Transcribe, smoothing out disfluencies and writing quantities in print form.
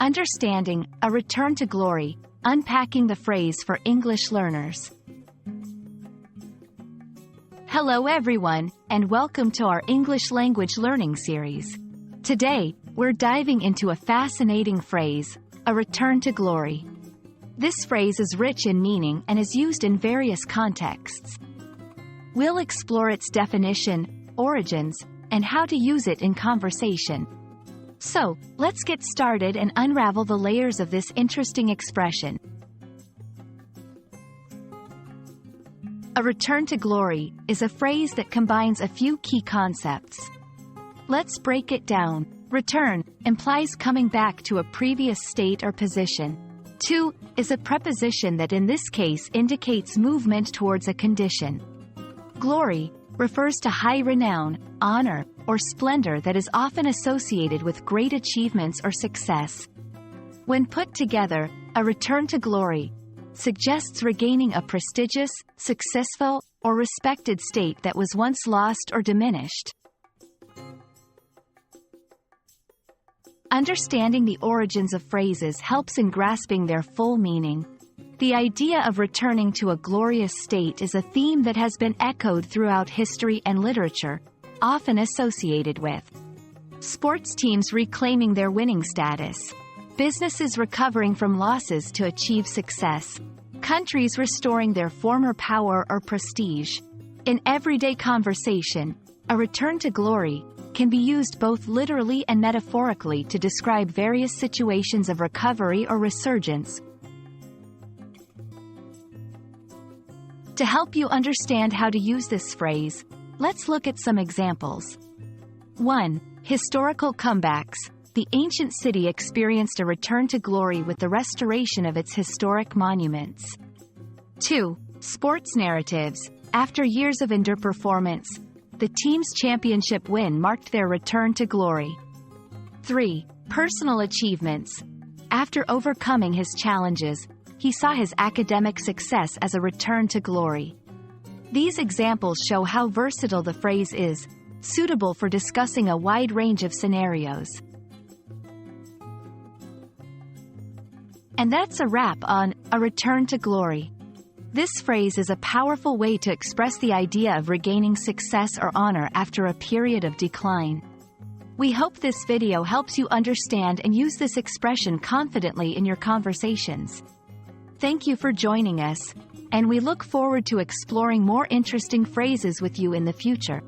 Understanding A Return to Glory, Unpacking the Phrase for English Learners. Hello everyone, and welcome to our English language learning series. Today, we're diving into a fascinating phrase, a return to glory. This phrase is rich in meaning and is used in various contexts. We'll explore its definition, origins, and how to use it in conversation. So, let's get started and unravel the layers of this interesting expression. A return to glory is a phrase that combines a few key concepts. Let's break it down. Return implies coming back to a previous state or position. To is a preposition that in this case indicates movement towards a condition. Glory refers to high renown, honor, or splendor that is often associated with great achievements or success. When put together, a return to glory suggests regaining a prestigious, successful, or respected state that was once lost or diminished. Understanding the origins of phrases helps in grasping their full meaning. The idea of returning to a glorious state is a theme that has been echoed throughout history and literature, often associated with sports teams reclaiming their winning status, businesses recovering from losses to achieve success, countries restoring their former power or prestige. In everyday conversation, a return to glory can be used both literally and metaphorically to describe various situations of recovery or resurgence. To help you understand how to use this phrase, let's look at some examples. 1. Historical comebacks. The ancient city experienced a return to glory with the restoration of its historic monuments. 2. Sports narratives. After years of underperformance, the team's championship win marked their return to glory. 3. Personal achievements. After overcoming his challenges, he saw his academic success as a return to glory. These examples show how versatile the phrase is, suitable for discussing a wide range of scenarios. And that's a wrap on A Return to Glory. This phrase is a powerful way to express the idea of regaining success or honor after a period of decline. We hope this video helps you understand and use this expression confidently in your conversations. Thank you for joining us, and we look forward to exploring more interesting phrases with you in the future.